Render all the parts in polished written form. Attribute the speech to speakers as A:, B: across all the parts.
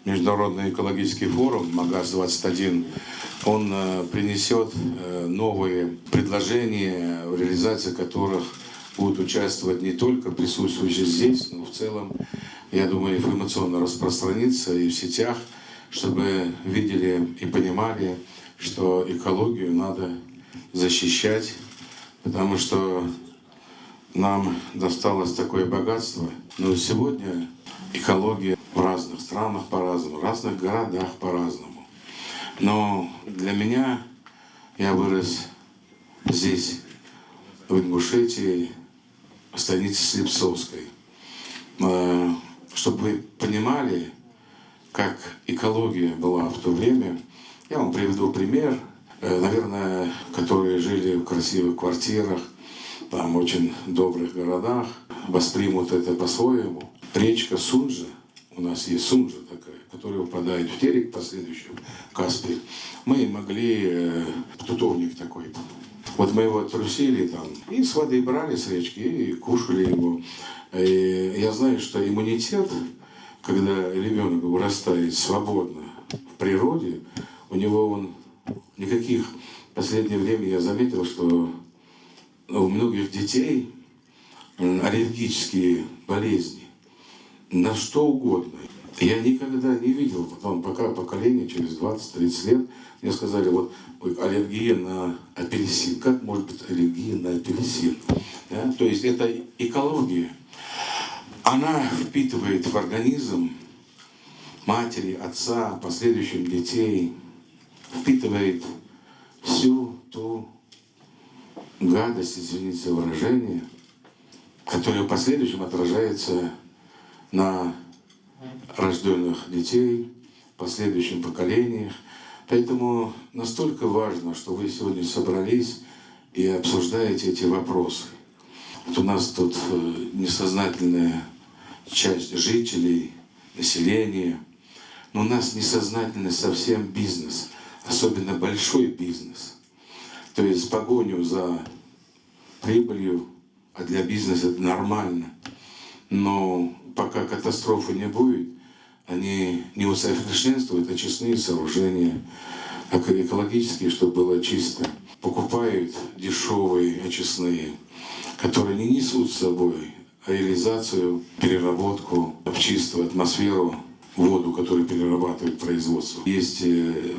A: Международный экологический форум МАГАС-21, он принесет новые предложения, в реализации которых будут участвовать не только присутствующие здесь, но в целом, я думаю, информационно распространиться и в сетях, чтобы видели и понимали, что экологию надо защищать, потому что нам досталось такое богатство. Но сегодня экология в разных странах по-разному, в разных городах по-разному. Но для меня, я вырос здесь, в Ингушетии, в станице Слепцовской. Чтобы вы понимали, как экология была в то время, я вам приведу пример. Наверное, которые жили в красивых квартирах, там очень добрых городах, воспримут это по-своему. Речка Сунжа, у нас есть Сунжа такая, которая упадает в Терек, последующем Каспий. Мы могли, тутовник такой, вот мы его трусили там, и с воды брали с речки, и кушали его. И я знаю, что иммунитет, когда ребенок вырастает свободно в природе, у него он никаких, в последнее время я заметил, что у многих детей аллергические болезни на что угодно. Я никогда не видел, потом пока поколение, через 20-30 лет, мне сказали, вот аллергия на апельсин. Как может быть аллергия на апельсин? Да? То есть это экология. Она впитывает в организм матери, отца, последующих детей, впитывает всю ту гадость, извините за выражение, которая в последующем отражается на рожденных детей, в последующем поколениях. Поэтому настолько важно, что вы сегодня собрались и обсуждаете эти вопросы. Вот у нас тут несознательная часть жителей, населения, но у нас несознательный совсем бизнес, особенно большой бизнес. То есть погоню за прибылью, а для бизнеса это нормально. Но пока катастрофы не будет, они не усовершенствуют очистные сооружения, экологические, чтобы было чисто. Покупают дешевые очистные, которые не несут с собой реализацию, переработку в чистую атмосферу, воду, которую перерабатывает производство. Есть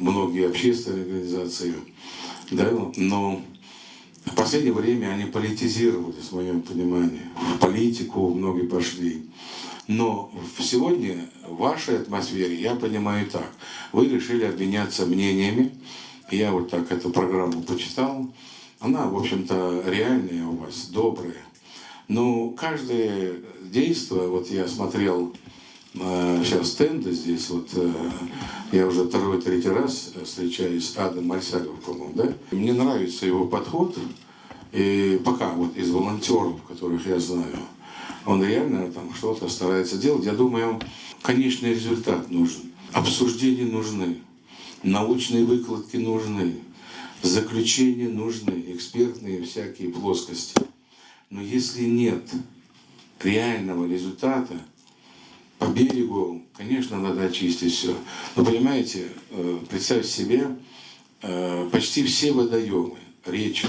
A: многие общественные организации, да, но в последнее время они политизировались, в моем понимании. В политику многие пошли. Но сегодня в вашей атмосфере, я понимаю так, вы решили обменяться мнениями. Я вот так эту программу почитал. Она, в общем-то, реальная у вас, добрая. Но каждое действие, вот я смотрел сейчас стенды здесь, вот я уже второй-третий раз встречаюсь с Адом Мальсагов, по-моему, да? Мне нравится его подход, и пока вот из волонтеров, которых я знаю, он реально там что-то старается делать. Я думаю, конечный результат нужен, обсуждения нужны, научные выкладки нужны, заключения нужны, экспертные всякие плоскости. Но если нет реального результата, по берегу, конечно, надо очистить все. Но понимаете, представьте себе, почти все водоемы, речки,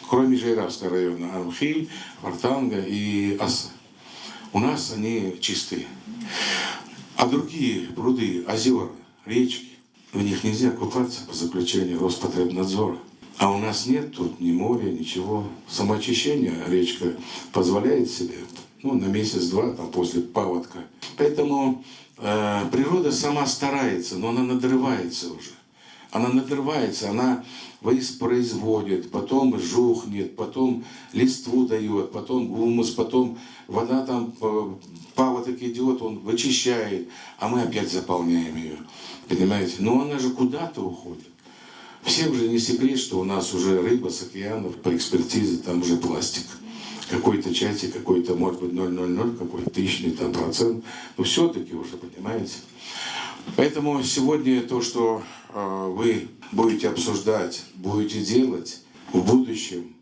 A: кроме Жайравского района, Армхиль, Вартанга и Асы, у нас они чистые. А другие пруды, озера, речки, в них нельзя купаться по заключению Роспотребнадзора. А у нас нет тут ни моря, ничего. Самоочищение речка позволяет себе, ну, на месяц-два, там, после паводка. Поэтому природа сама старается, но она надрывается уже. Она надрывается, она воспроизводит, потом жухнет, потом листву дает, потом гумус, потом вода там, паводок идет, он вычищает, а мы опять заполняем ее. Понимаете? Но она же куда-то уходит. Всем же не секрет, что у нас уже рыба с океанов, по экспертизе там уже пластик. Какой-то части, какой-то, может быть, 0,00, какой-то тысячный там процент. Но все-таки уже, понимаете. Поэтому сегодня то, что вы будете обсуждать, будете делать в будущем,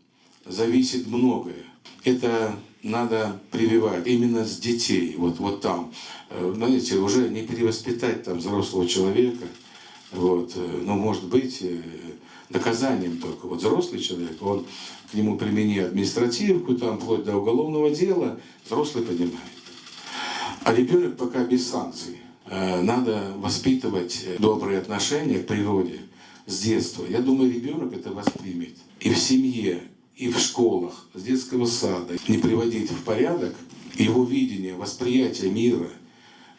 A: зависит многое. Это надо прививать именно с детей, вот там. Знаете, уже не перевоспитать там взрослого человека, вот, но может быть наказанием только. Вот взрослый человек, он к нему примени административку, там, вплоть до уголовного дела, взрослый понимает. А ребенок пока без санкций. Надо воспитывать добрые отношения к природе с детства. Я думаю, ребенок это воспримет. И в семье, и в школах, с детского сада. Не приводить в порядок его видение, восприятие мира,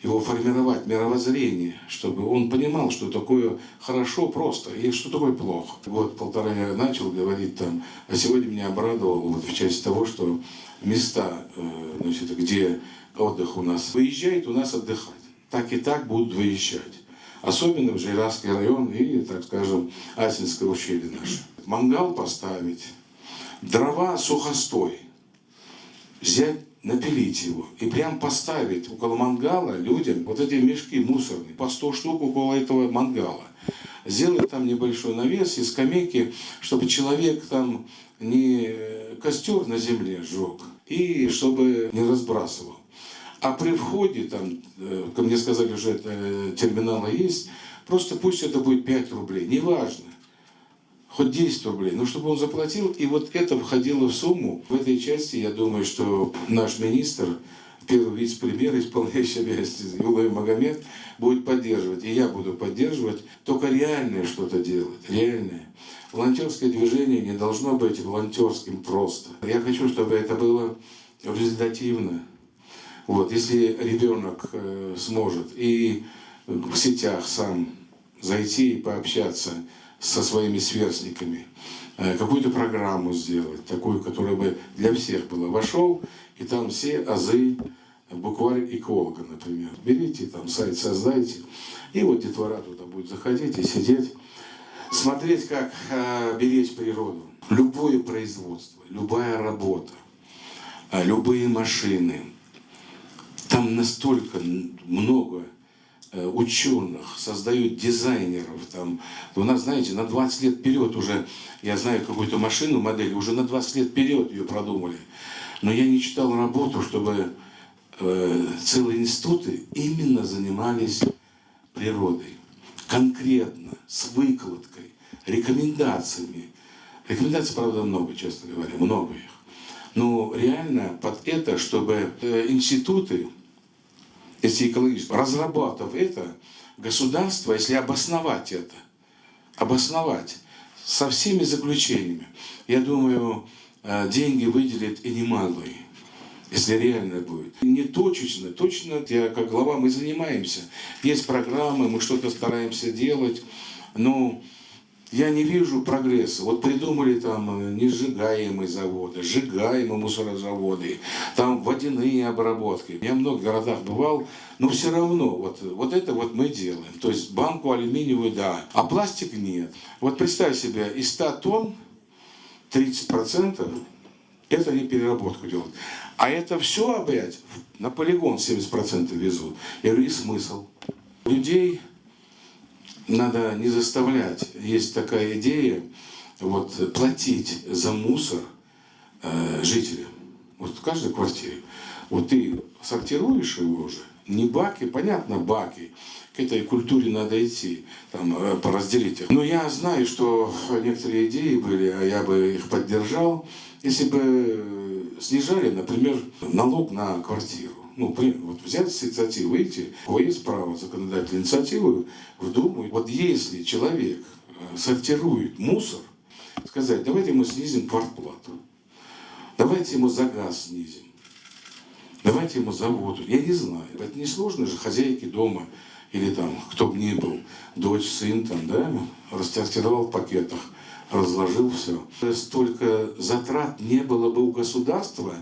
A: его формировать мировоззрение, чтобы он понимал, что такое хорошо просто и что такое плохо. Год полтора я начал говорить там, а сегодня меня обрадовало вот в части того, что места, значит, где отдых у нас выезжает, у нас отдыхать. Так и так будут выезжать. Особенно в Жиравский район и, так скажем, Асинское ущелье наше. Мангал поставить, дрова сухостой, взять, напилить его и прям поставить около мангала людям вот эти мешки мусорные, по 100 штук около этого мангала. Сделать там небольшой навес и скамейки, чтобы человек там не костер на земле сжег и чтобы не разбрасывал. А при входе, там, ко мне сказали, уже это терминалы есть, просто пусть это будет 5 рублей, неважно, хоть 10 рублей, но чтобы он заплатил, и вот это входило в сумму. В этой части, я думаю, что наш министр, первый вице-премьер, исполняющий обязанности Юлай Магомед, будет поддерживать, и я буду поддерживать, только реальное что-то делать, реальное. Волонтерское движение не должно быть волонтерским просто. Я хочу, чтобы это было результативно. Вот, если ребенок сможет и в сетях сам зайти и пообщаться со своими сверстниками, какую-то программу сделать, такую, которая бы для всех была. Вошел, и там все азы, букварь эколога, например. Берите, там сайт создайте, и вот детвора туда будет заходить и сидеть, смотреть, как беречь природу. Любое производство, любая работа, любые машины. Там настолько много ученых, создают дизайнеров. Там. У нас, знаете, на 20 лет вперед уже, я знаю какую-то машину, модель, уже на 20 лет вперед ее продумали. Но я не читал работу, чтобы целые институты именно занимались природой. Конкретно, с выкладкой, рекомендациями. Рекомендаций, правда, много, честно говоря, много их. Но реально под это, чтобы институты, если экологически, разрабатывав это, государство, если обосновать это, обосновать со всеми заключениями, я думаю, деньги выделят и немалые, если реально будет. Не точечно, точно, я как глава, мы занимаемся. Есть программы, мы что-то стараемся делать, но я не вижу прогресса. Вот придумали там несжигаемые заводы, сжигаемые мусорозаводы, там водяные обработки. Я в многих городах бывал, но все равно вот это вот мы делаем. То есть банку алюминиевую, да, а пластик нет. Вот представь себе, из 100 тонн 30% это не переработку делают. А это все опять на полигон 70% везут. Я говорю, и смысл? Людей надо не заставлять. Есть такая идея, вот, платить за мусор жителям. Вот в каждой квартире. Вот ты сортируешь его уже, не баки, понятно, баки. К этой культуре надо идти, там, поразделить их. Но я знаю, что некоторые идеи были, а я бы их поддержал, если бы снижали, например, налог на квартиру. Ну, вот взять инициативу, выйти, у кого есть право законодательной инициативы, в Думу. Вот если человек сортирует мусор, сказать, давайте мы снизим квартплату, давайте ему за газ снизим, давайте ему за воду. Я не знаю, это несложно же хозяйке дома, или там, кто бы ни был, дочь, сын, там, да, растирал в пакетах, разложил все. Столько затрат не было бы у государства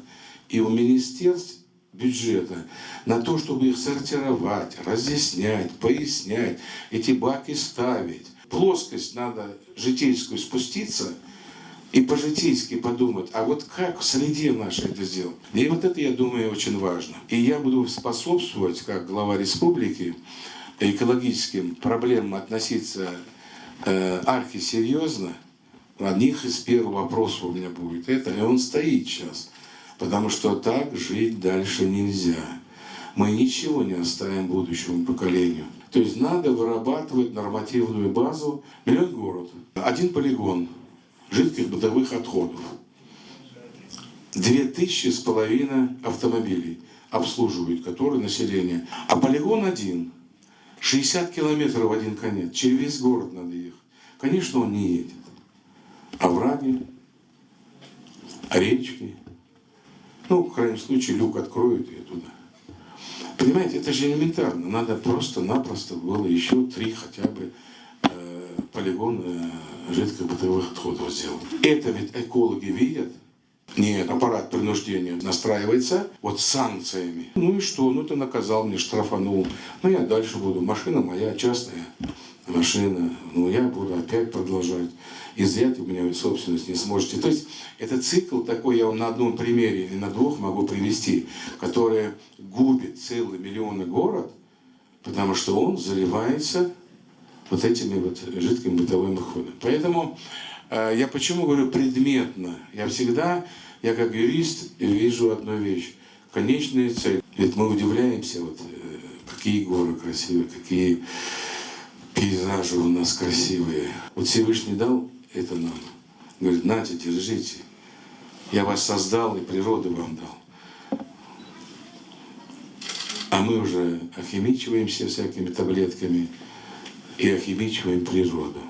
A: и у министерств, бюджета на то, чтобы их сортировать, разъяснять, пояснять, эти баки ставить. Плоскость надо житейскую спуститься и по-житейски подумать, а вот как в среде нашей это сделать. И вот это, я думаю, очень важно. И я буду способствовать, как глава республики, экологическим проблемам относиться архисерьезно. Одних из первых вопросов у меня будет это, и он стоит сейчас. Потому что так жить дальше нельзя. Мы ничего не оставим будущему поколению. То есть надо вырабатывать нормативную базу. Миллион город, один полигон жидких бытовых отходов, 2500 автомобилей обслуживают, которые население. А полигон один, 60 километров в один конец, через весь город надо ехать. Конечно, он не едет. Овраги, речки. Ну, в крайнем случае, люк откроют и туда. Понимаете, это же элементарно. Надо просто-напросто было еще 3 хотя бы полигона жидких бытовых отходов сделать. Это ведь экологи видят. Нет, аппарат принуждения настраивается вот с санкциями. Ну и что? Ну ты наказал, мне штрафанул. Ну я дальше буду. Машина моя частная машина. Ну я буду опять продолжать. Изъять у меня собственность не сможете. То есть это цикл такой, я вам на одном примере или на 2 могу привести, который губит целый миллионный город, потому что он заливается вот этими вот жидкими бытовыми отходами. Поэтому я почему говорю предметно? Я как юрист вижу одну вещь. Конечная цель. Ведь мы удивляемся, вот, какие горы красивые, какие пейзажи у нас красивые. Вот Всевышний дал это нам. Говорит, нате, держите. Я вас создал и природу вам дал. А мы уже охимичиваемся всякими таблетками и охимичиваем природу.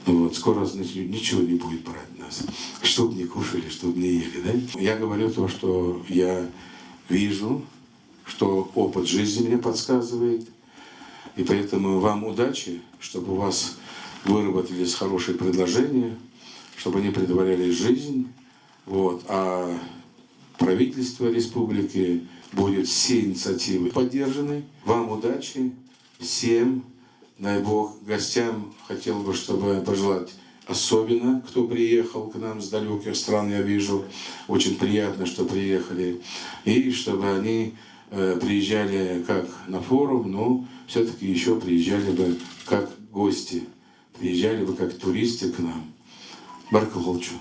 A: Вот, скоро, значит, ничего не будет брать нас. Чтоб не кушали, чтоб не ели, да? Я говорю то, что я вижу, что опыт жизни мне подсказывает. И поэтому вам удачи, чтобы у вас выработались хорошие предложения, чтобы они предваряли жизнь. Вот. А правительство республики будет все инициативы поддержаны. Вам удачи, всем. Дай Бог, гостям хотел бы, чтобы пожелать особенно, кто приехал к нам с далеких стран, я вижу, очень приятно, что приехали, и чтобы они приезжали как на форум, но все-таки еще приезжали бы как гости, приезжали бы как туристы к нам. Баракаллаху.